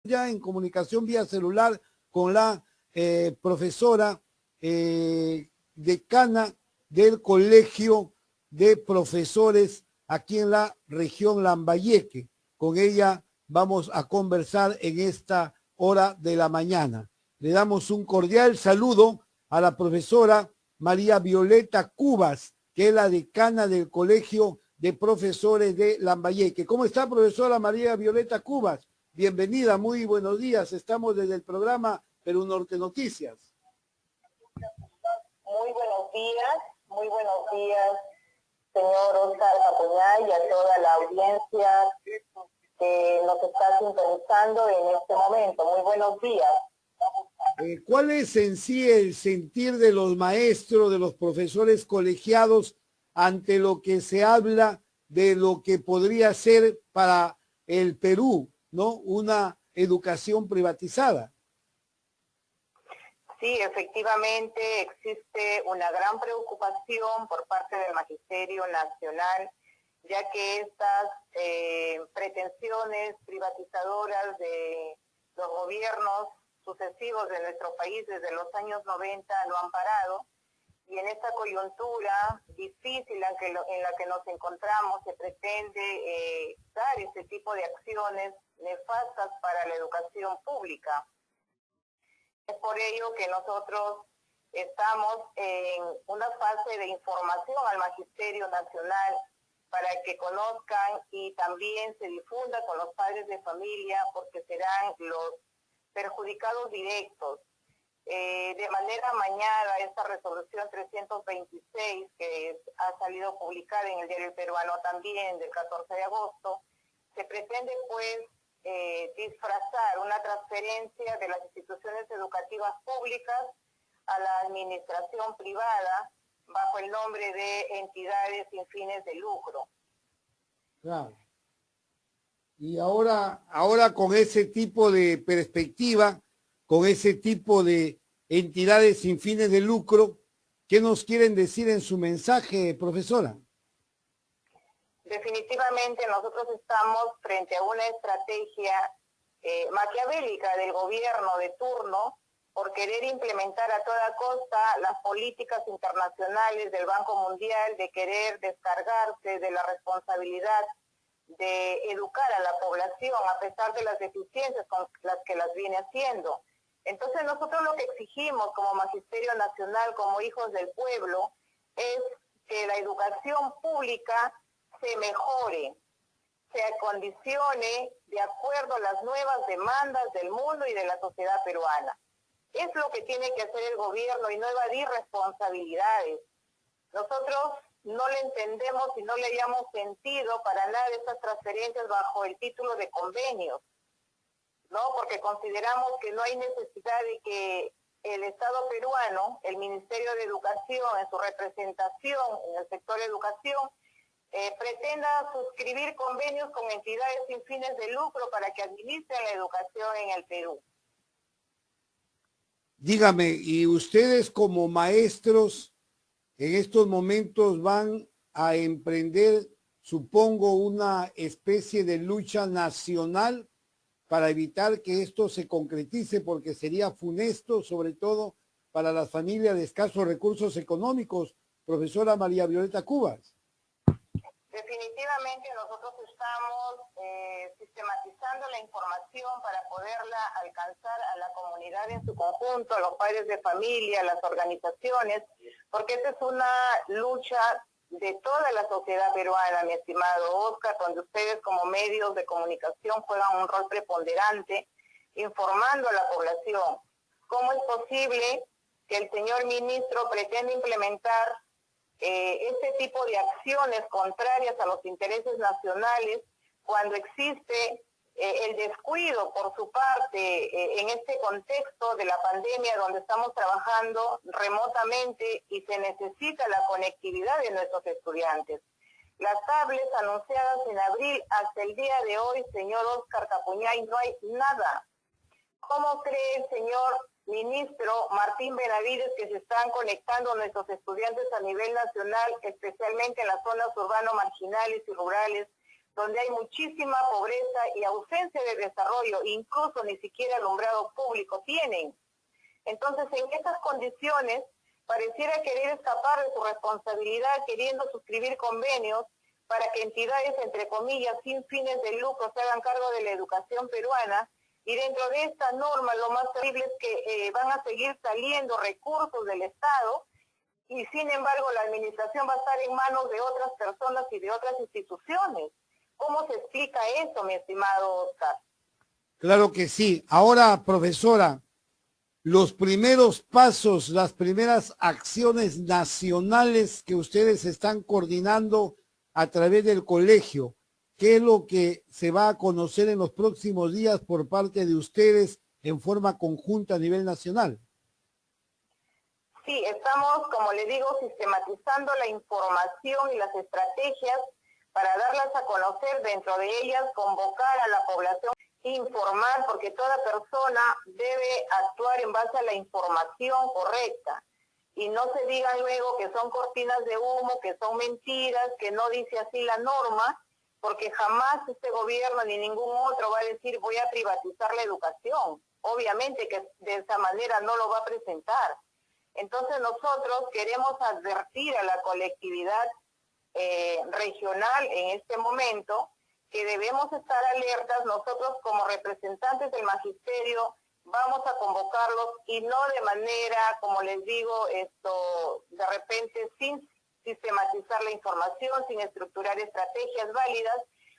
ya en comunicación vía celular con la profesora decana del Colegio de Profesores aquí en la región Lambayeque. Con ella vamos a conversar en esta hora de la mañana. Le damos un cordial saludo a la profesora María Violeta Cubas, que es la decana del Colegio de Profesores de Lambayeque. ¿Cómo está, profesora María Violeta Cubas? Bienvenida, muy buenos días. Estamos desde el programa Perú Norte Noticias. Muy buenos días, señor Oscar Capuñay, y a toda la audiencia que nos está sintonizando en este momento. Muy buenos días. ¿Cuál es en sí el sentir de los maestros, de los profesores colegiados ante lo que se habla de lo que podría ser para el Perú, ¿no? Una educación privatizada? Sí, efectivamente existe una gran preocupación por parte del Magisterio Nacional, ya que estas pretensiones privatizadoras de los gobiernos sucesivos de nuestro país desde los años 90 no han parado, y en esta coyuntura difícil en la que nos encontramos se pretende dar este tipo de acciones nefastas para la educación pública. Es por ello que nosotros estamos en una fase de información al Magisterio Nacional para que conozcan y también se difunda con los padres de familia, porque serán los perjudicados directos. De manera amañada, esta resolución 326, que ha salido publicada en el Diario Peruano también, del 14 de agosto, se pretende pues disfrazar una transferencia de las instituciones educativas públicas a la administración privada bajo el nombre de entidades sin fines de lucro. Claro. Y ahora con ese tipo de perspectiva, con ese tipo de entidades sin fines de lucro, ¿qué nos quieren decir en su mensaje, profesora? Definitivamente nosotros estamos frente a una estrategia maquiavélica del gobierno de turno por querer implementar a toda costa las políticas internacionales del Banco Mundial, de querer descargarse de la responsabilidad de educar a la población a pesar de las deficiencias con las que las viene haciendo. Entonces nosotros lo que exigimos como Magisterio Nacional, como hijos del pueblo, es que la educación pública se mejore, se acondicione de acuerdo a las nuevas demandas del mundo y de la sociedad peruana. Es lo que tiene que hacer el gobierno y no evadir responsabilidades. Nosotros no le entendemos y no le hayamos sentido para nada estas transferencias bajo el título de convenios, ¿no? Porque consideramos que no hay necesidad de que el Estado peruano, el Ministerio de Educación, en su representación en el sector educación, pretenda suscribir convenios con entidades sin fines de lucro para que administren la educación en el Perú. Dígame, ¿y ustedes como maestros en estos momentos van a emprender, supongo, una especie de lucha nacional para evitar que esto se concretice, porque sería funesto, sobre todo para las familias de escasos recursos económicos, profesora María Violeta Cubas? Definitivamente nosotros estamos sistematizando la información para poderla alcanzar a la comunidad en su conjunto, a los padres de familia, a las organizaciones, porque esta es una lucha de toda la sociedad peruana, mi estimado Oscar, donde ustedes como medios de comunicación juegan un rol preponderante informando a la población. ¿Cómo es posible que el señor ministro pretenda implementar este tipo de acciones contrarias a los intereses nacionales cuando existe el descuido por su parte en este contexto de la pandemia, donde estamos trabajando remotamente y se necesita la conectividad de nuestros estudiantes? Las tablets anunciadas en abril hasta el día de hoy, señor Oscar Capuñay, no hay nada. ¿Cómo cree el señor ministro Martín Benavides que se están conectando nuestros estudiantes a nivel nacional, especialmente en las zonas urbanas marginales y rurales, donde hay muchísima pobreza y ausencia de desarrollo, incluso ni siquiera alumbrado público tienen. Entonces, en estas condiciones, pareciera querer escapar de su responsabilidad, queriendo suscribir convenios para que entidades, entre comillas, sin fines de lucro se hagan cargo de la educación peruana, y dentro de esta norma lo más terrible es que van a seguir saliendo recursos del Estado, y sin embargo la administración va a estar en manos de otras personas y de otras instituciones. ¿Cómo se explica eso, mi estimado Oscar? Claro que sí. Ahora, profesora, los primeros pasos, las primeras acciones nacionales que ustedes están coordinando a través del colegio, ¿qué es lo que se va a conocer en los próximos días por parte de ustedes en forma conjunta a nivel nacional? Sí, estamos, como le digo, sistematizando la información y las estrategias para darlas a conocer, dentro de ellas convocar a la población, informar, porque toda persona debe actuar en base a la información correcta. Y no se diga luego que son cortinas de humo, que son mentiras, que no dice así la norma, porque jamás este gobierno ni ningún otro va a decir voy a privatizar la educación. Obviamente que de esa manera no lo va a presentar. Entonces nosotros queremos advertir a la colectividad regional en este momento que debemos estar alertas. Nosotros como representantes del magisterio vamos a convocarlos, y no de manera, como les digo, de repente sin sistematizar la información, sin estructurar estrategias válidas,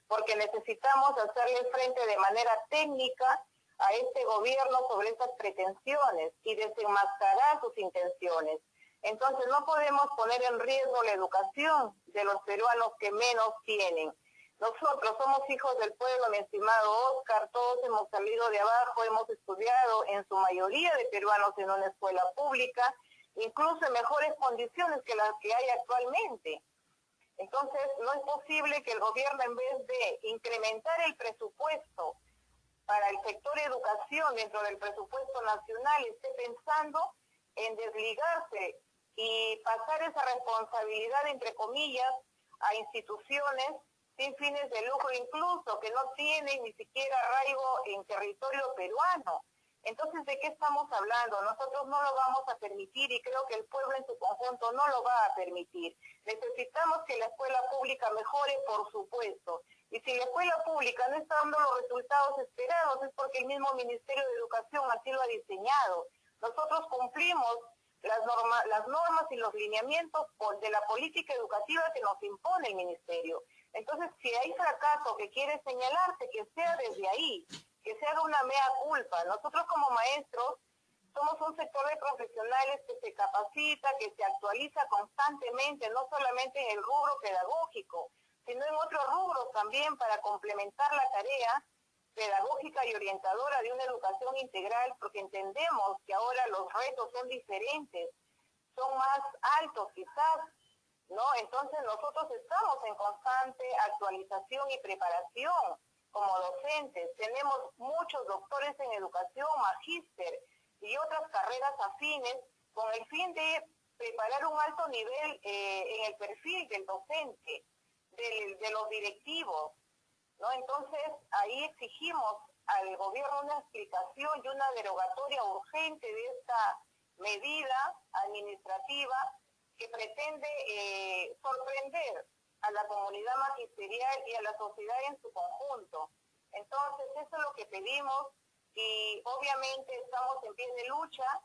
porque necesitamos hacerle frente de manera técnica a este gobierno sobre estas pretensiones y desenmascarar sus intenciones. Entonces no podemos poner en riesgo la educación de los peruanos que menos tienen. Nosotros somos hijos del pueblo, mi estimado Oscar, todos hemos salido de abajo, hemos estudiado en su mayoría de peruanos en una escuela pública, incluso en mejores condiciones que las que hay actualmente. Entonces no es posible que el gobierno, en vez de incrementar el presupuesto para el sector educación dentro del presupuesto nacional, esté pensando en desligarse y pasar esa responsabilidad, entre comillas, a instituciones sin fines de lucro, incluso que no tienen ni siquiera arraigo en territorio peruano. Entonces, ¿de qué estamos hablando? Nosotros no lo vamos a permitir, y creo que el pueblo en su conjunto no lo va a permitir. Necesitamos que la escuela pública mejore, por supuesto. Y si la escuela pública no está dando los resultados esperados, es porque el mismo Ministerio de Educación así lo ha diseñado. Nosotros cumplimos las normas y los lineamientos de la política educativa que nos impone el Ministerio. Entonces, si hay fracaso que quiere señalarse, que sea desde ahí, que se haga una mea culpa. Nosotros como maestros somos un sector de profesionales que se capacita, que se actualiza constantemente, no solamente en el rubro pedagógico, sino en otros rubros también, para complementar la tarea pedagógica y orientadora de una educación integral, porque entendemos que ahora los retos son diferentes, son más altos quizás, ¿no? Entonces nosotros estamos en constante actualización y preparación como docentes. Tenemos muchos doctores en educación, magíster y otras carreras afines, con el fin de preparar un alto nivel en el perfil del docente, de los directivos, ¿no? Entonces ahí exigimos al gobierno una explicación y una derogatoria urgente de esta medida administrativa que pretende sorprender a la comunidad magisterial y a la sociedad en su conjunto. Entonces eso es lo que pedimos, y obviamente estamos en pie de lucha.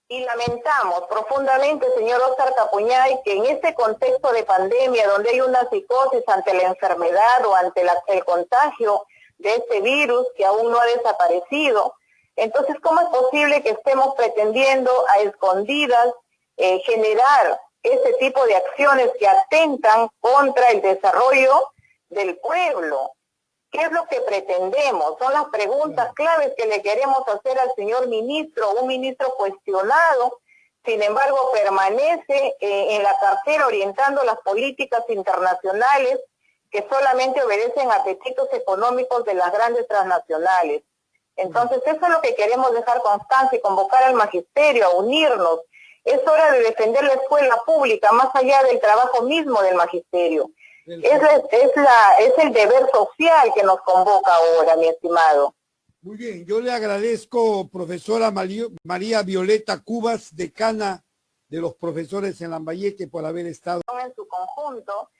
Y lamentamos profundamente, señor Oscar Capuñay, que en este contexto de pandemia, donde hay una psicosis ante la enfermedad o ante el contagio de este virus que aún no ha desaparecido, entonces, ¿cómo es posible que estemos pretendiendo a escondidas generar este tipo de acciones que atentan contra el desarrollo del pueblo? ¿Qué es lo que pretendemos? Son las preguntas claves que le queremos hacer al señor ministro, un ministro cuestionado, sin embargo permanece en la cartera orientando las políticas internacionales que solamente obedecen a apetitos económicos de las grandes transnacionales. Entonces eso es lo que queremos dejar constancia y convocar al magisterio a unirnos. Es hora de defender la escuela pública más allá del trabajo mismo del magisterio. Es el deber social que nos convoca ahora, mi estimado. Muy bien, yo le agradezco, profesora María Violeta Cubas, decana de los profesores en Lambayeque, por haber estado En su conjunto,